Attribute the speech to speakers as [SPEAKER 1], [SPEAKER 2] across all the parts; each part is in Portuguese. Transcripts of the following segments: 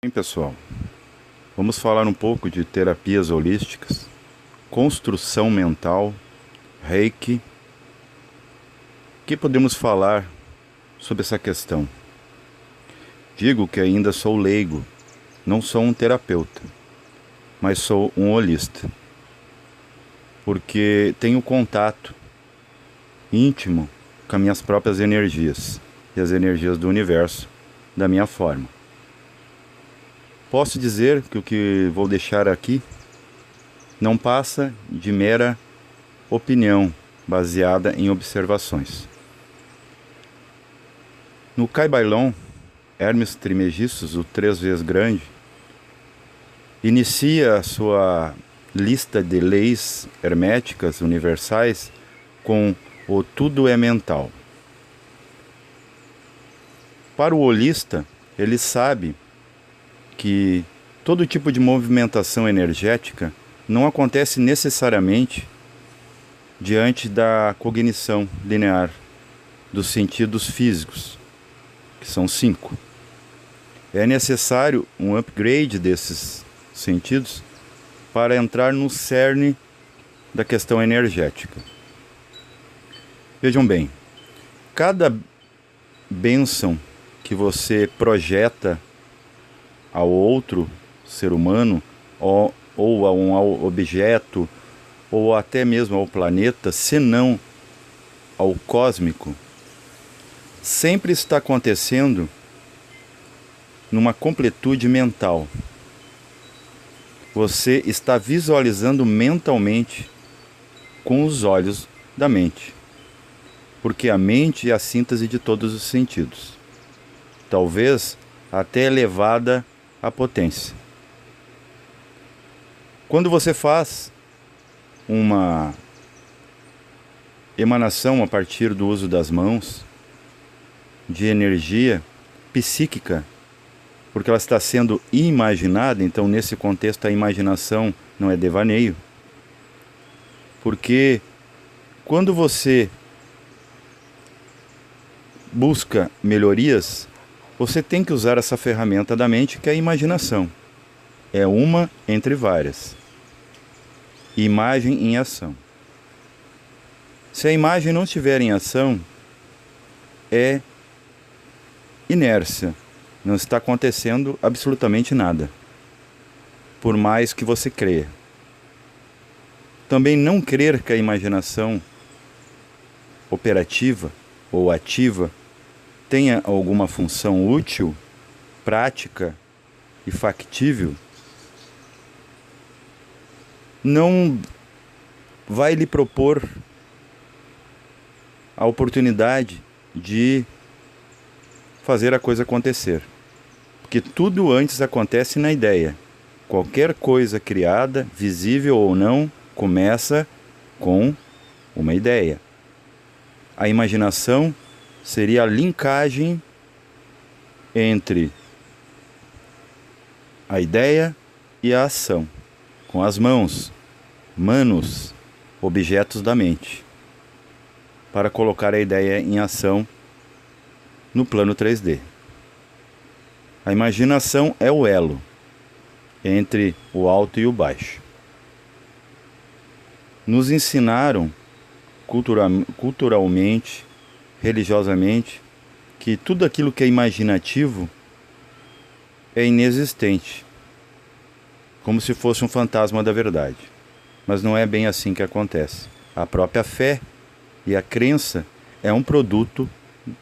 [SPEAKER 1] Bem, pessoal, vamos falar um pouco de terapias holísticas, construção mental, Reiki. O que podemos falar sobre essa questão? Digo que ainda sou leigo, não sou um terapeuta, mas sou um holista, porque tenho contato íntimo com as minhas próprias energias e as energias do universo da minha forma. Posso dizer que o que vou deixar aqui não passa de mera opinião baseada em observações. No Kybalion, Hermes Trismegistus, o 3 vezes grande, inicia a sua lista de leis herméticas universais com o tudo é mental. Para o holista, ele sabe que todo tipo de movimentação energética não acontece necessariamente diante da cognição linear dos sentidos físicos, que são 5. É necessário um upgrade desses sentidos para entrar no cerne da questão energética. Vejam bem, cada bênção que você projeta ao outro ser humano, ou a um objeto, ou até mesmo ao planeta, senão ao cósmico, sempre está acontecendo numa completude mental. Você está visualizando mentalmente com os olhos da mente, porque a mente é a síntese de todos os sentidos, talvez até elevada à potência. Quando você faz uma emanação a partir do uso das mãos de energia psíquica, porque ela está sendo imaginada, então nesse contexto a imaginação não é devaneio, porque quando você busca melhorias, você tem que usar essa ferramenta da mente, que é a imaginação. É uma entre várias. Imagem em ação. Se a imagem não estiver em ação, é inércia. Não está acontecendo absolutamente nada, por mais que você creia. Também não crer que a imaginação operativa ou ativa tenha alguma função útil, prática e factível, não vai lhe propor a oportunidade de fazer a coisa acontecer. Porque tudo antes acontece na ideia. Qualquer coisa criada, visível ou não, começa com uma ideia. A imaginação seria a linkagem entre a ideia e a ação, com as mãos, manos, objetos da mente, para colocar a ideia em ação no plano 3D. A imaginação é o elo entre o alto e o baixo. Nos ensinaram culturalmente, religiosamente, que tudo aquilo que é imaginativo é inexistente, como se fosse um fantasma da verdade. Mas não é bem assim que acontece. A própria fé e a crença é um produto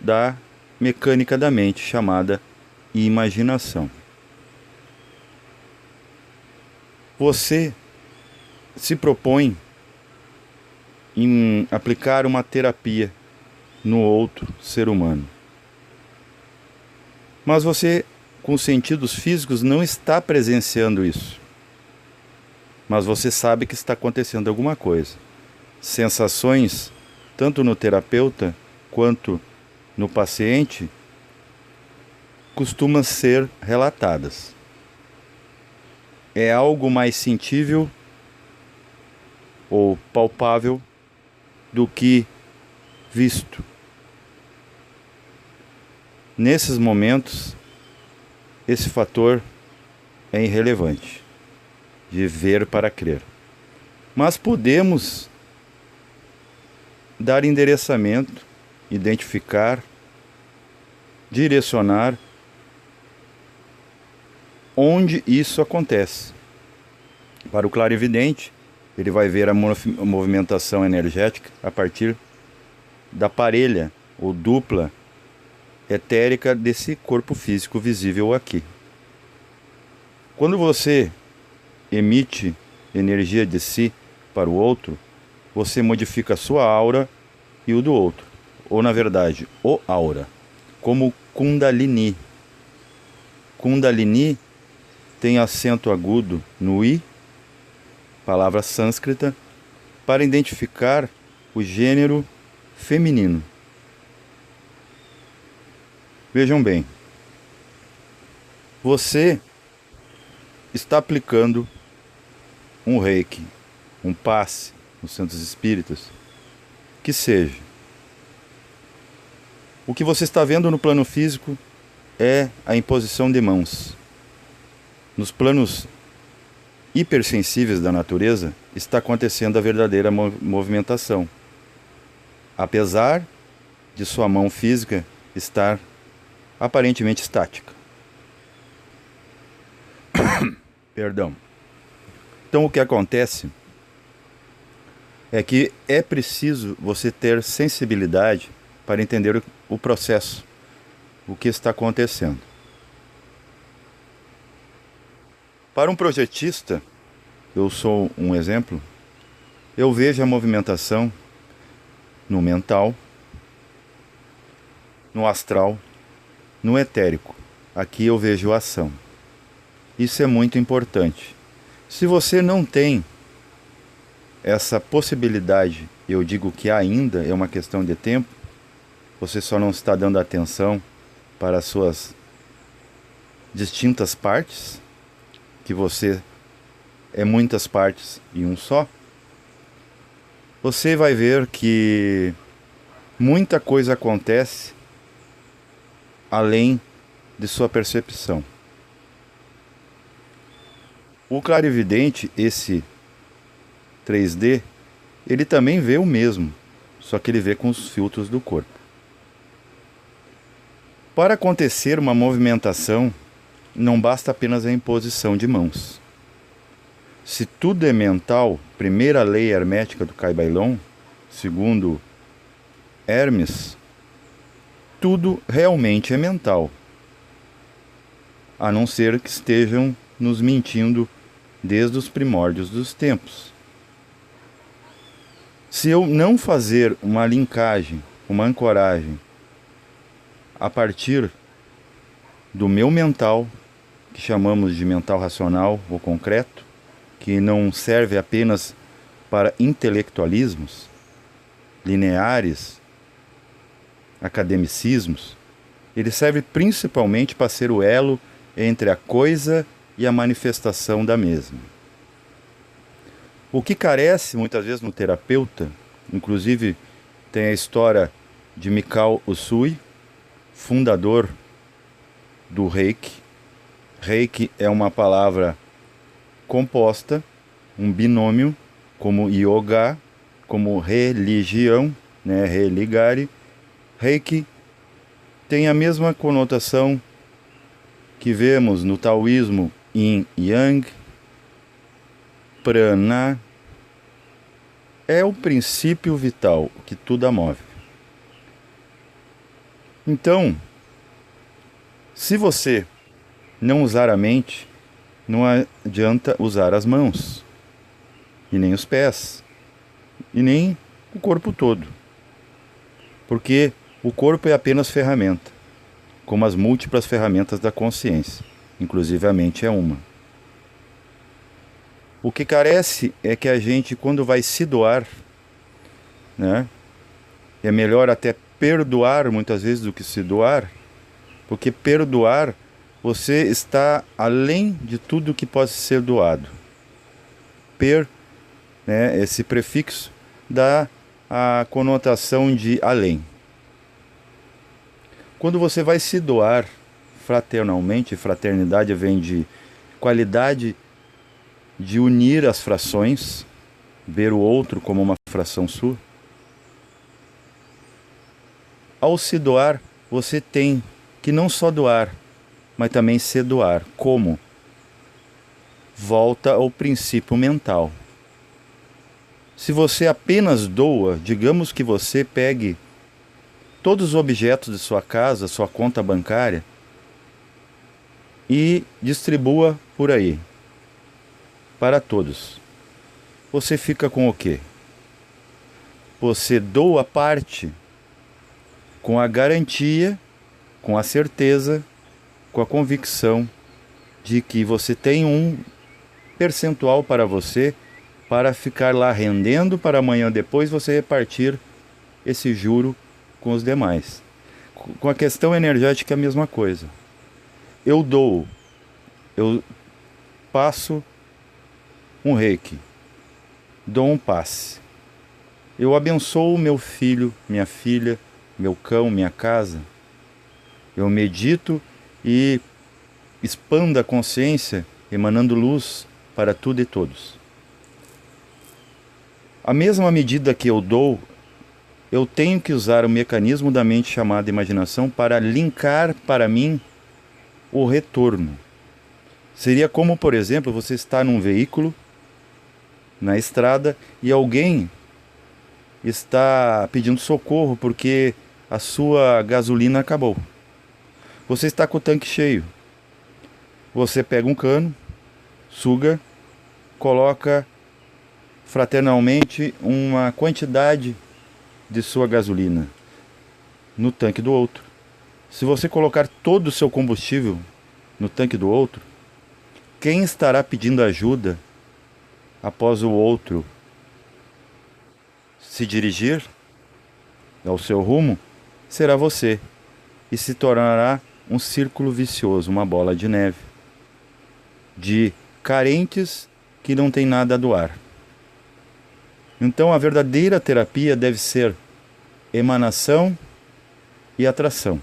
[SPEAKER 1] da mecânica da mente, chamada imaginação. Você se propõe em aplicar uma terapia no outro ser humano, mas você, com os sentidos físicos, não está presenciando isso, mas você sabe que está acontecendo alguma coisa. Sensações, tanto no terapeuta quanto no paciente, costumam ser relatadas. É algo mais sentível ou palpável do que visto. Nesses momentos, esse fator é irrelevante, de ver para crer. Mas podemos dar endereçamento, identificar, direcionar onde isso acontece. Para o clarividente, ele vai ver a movimentação energética a partir da parelha ou dupla etérica desse corpo físico visível aqui. Quando você emite energia de si para o outro, você modifica a sua aura e o do outro, ou na verdade, o aura, como Kundalini. Kundalini tem acento agudo no I, palavra sânscrita, para identificar o gênero feminino. Vejam bem, você está aplicando um reiki, um passe nos centros espíritas, que seja. O que você está vendo no plano físico é a imposição de mãos. Nos planos hipersensíveis da natureza está acontecendo a verdadeira movimentação, apesar de sua mão física estar aparentemente estática. Perdão. Então o que acontece é que é preciso você ter sensibilidade para entender o processo, o que está acontecendo. Para um projetista, eu sou um exemplo, eu vejo a movimentação no mental, no astral, no etérico. Aqui eu vejo a ação. Isso é muito importante. Se você não tem essa possibilidade, eu digo que ainda é uma questão de tempo, você só não está dando atenção para as suas distintas partes, que você é muitas partes em um só, você vai ver que muita coisa acontece além de sua percepção. O clarividente, esse 3D, ele também vê o mesmo, só que ele vê com os filtros do corpo. Para acontecer uma movimentação, não basta apenas a imposição de mãos. Se tudo é mental, primeira lei hermética do Kybalion, segundo Hermes, tudo realmente é mental, a não ser que estejam nos mentindo desde os primórdios dos tempos. Se eu não fazer uma linkagem, uma ancoragem a partir do meu mental, que chamamos de mental racional ou concreto, que não serve apenas para intelectualismos lineares, academicismos, ele serve principalmente para ser o elo entre a coisa e a manifestação da mesma. O que carece muitas vezes no terapeuta, inclusive tem a história de Mikao Usui, fundador do Reiki. Reiki é uma palavra composta, um binômio, como yoga, como religião, né, religare. Reiki tem a mesma conotação que vemos no taoísmo Yin Yang, Prana. É o princípio vital que tudo a move. Então, se você não usar a mente, não adianta usar as mãos, e nem os pés, e nem o corpo todo. Porque o corpo é apenas ferramenta, como as múltiplas ferramentas da consciência, inclusive a mente é uma. O que carece é que a gente, quando vai se doar, né, é melhor até perdoar muitas vezes do que se doar, porque perdoar, você está além de tudo que pode ser doado. Né, esse prefixo dá a conotação de além. Quando você vai se doar fraternalmente, fraternidade vem de qualidade de unir as frações, ver o outro como uma fração sua. Ao se doar, você tem que não só doar, mas também se doar. Como? Volta ao princípio mental. Se você apenas doa, digamos que você pegue todos os objetos de sua casa, sua conta bancária, e distribua por aí, para todos. Você fica com o quê? Você doa parte com a garantia, com a certeza, com a convicção de que você tem um percentual para você, para ficar lá rendendo, para amanhã depois você repartir esse juro com os demais. Com a questão energética é a mesma coisa. Eu dou, eu passo um reiki, dou um passe. Eu abençoo meu filho, minha filha, meu cão, minha casa. Eu medito e expando a consciência, emanando luz para tudo e todos. A mesma medida que eu dou, eu tenho que usar o mecanismo da mente chamado imaginação para linkar para mim o retorno. Seria como, por exemplo, você está num veículo, na estrada, e alguém está pedindo socorro porque a sua gasolina acabou. Você está com o tanque cheio. Você pega um cano, suga, coloca fraternalmente uma quantidade de sua gasolina no tanque do outro. Se você colocar todo o seu combustível no tanque do outro, quem estará pedindo ajuda após o outro se dirigir ao seu rumo será você, e se tornará um círculo vicioso, uma bola de neve de carentes que não têm nada a doar. Então a verdadeira terapia deve ser emanação e atração.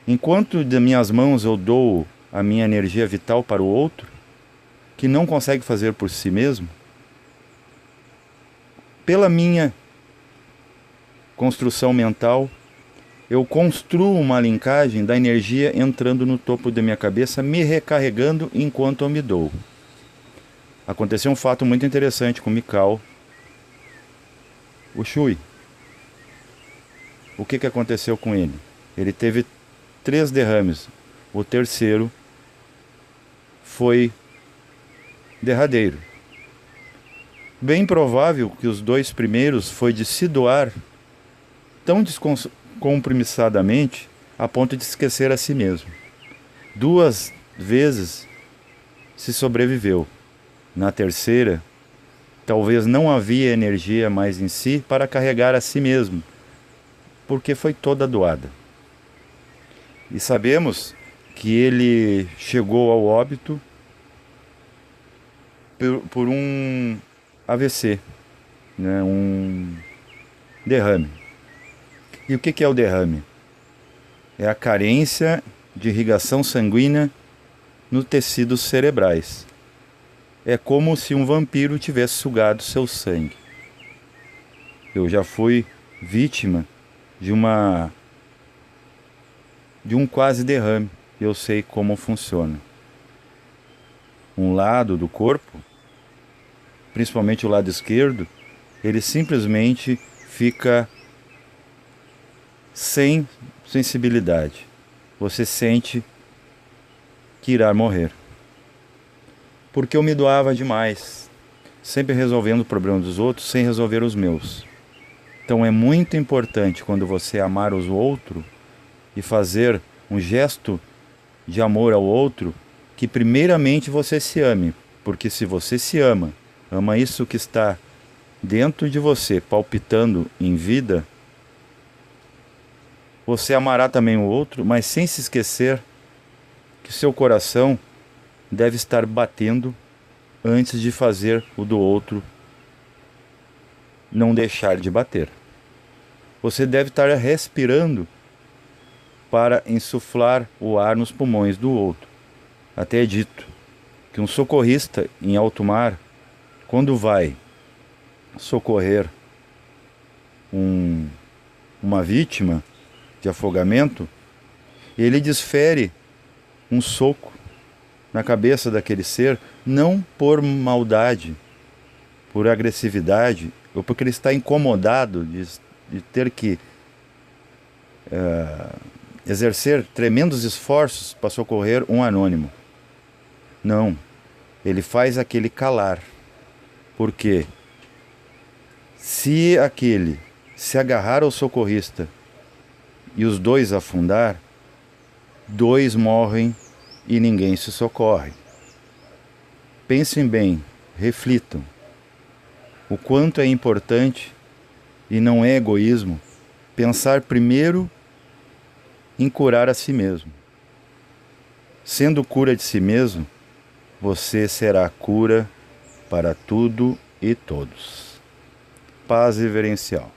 [SPEAKER 1] Enquanto de minhas mãos eu dou a minha energia vital para o outro, que não consegue fazer por si mesmo, pela minha construção mental, eu construo uma linkagem da energia entrando no topo da minha cabeça, me recarregando enquanto eu me dou. Aconteceu um fato muito interessante com Mikao Ushui. O que aconteceu com ele? Ele teve 3 derrames. O terceiro foi derradeiro. Bem provável que os 2 primeiros foi de se doar tão descompromissadamente a ponto de esquecer a si mesmo. 2 vezes se sobreviveu. Na terceira, talvez não havia energia mais em si para carregar a si mesmo, porque foi toda doada. E sabemos que ele chegou ao óbito por um AVC, né? Um derrame. E o que é o derrame? É a carência de irrigação sanguínea nos tecidos cerebrais. É como se um vampiro tivesse sugado seu sangue. Eu já fui vítima de um quase derrame. Eu sei como funciona. Um lado do corpo, principalmente o lado esquerdo, ele simplesmente fica sem sensibilidade. Você sente que irá morrer. Porque eu me doava demais, sempre resolvendo o problema dos outros sem resolver os meus. Então é muito importante, quando você amar os outros e fazer um gesto de amor ao outro, que primeiramente você se ame. Porque se você se ama, ama isso que está dentro de você, palpitando em vida, você amará também o outro, mas sem se esquecer que seu coração deve estar batendo antes de fazer o do outro não deixar de bater. Você deve estar respirando para insuflar o ar nos pulmões do outro. Até é dito que um socorrista em alto mar, quando vai socorrer uma vítima de afogamento, ele desfere um soco na cabeça daquele ser, não por maldade, por agressividade, ou porque ele está incomodado de ter que exercer tremendos esforços para socorrer um anônimo. Não, ele faz aquele calar, porque se aquele se agarrar ao socorrista e os dois afundar, dois morrem e ninguém se socorre. Pensem bem, reflitam o quanto é importante, e não é egoísmo, pensar primeiro em curar a si mesmo. Sendo cura de si mesmo, você será cura para tudo e todos. Paz reverencial.